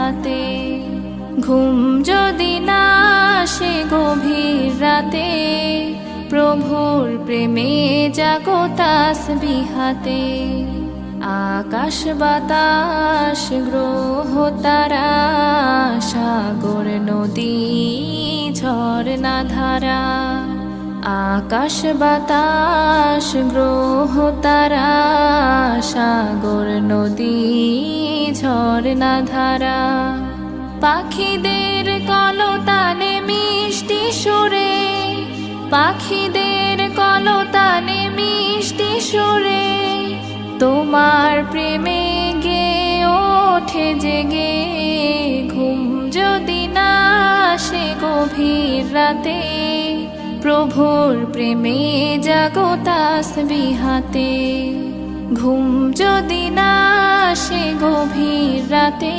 বিহাতে। ঘুম যদি না আসে গভীর রাতে, প্রভুর প্রেমে জাগো তাসবিহাতে। আকাশ বাতাস গ্রহ তারা, সাগর নদী ঝরনা ধারা। আকাশ বাতাস গ্রহ তারা, সাগর নদী ঝরনা ধারা। পাখিদের কলতানে মিষ্টি সুরে, পাখিদের কলতানে মিষ্টি সুরে, তোমার প্রেমে গে ওঠে জেগে। ঘুম যদি না আসে গভীর রাতে, প্রভুর প্রেমে জাগো তাসবিহাতে। ঘুম যদি না আসে গভীর রাতে,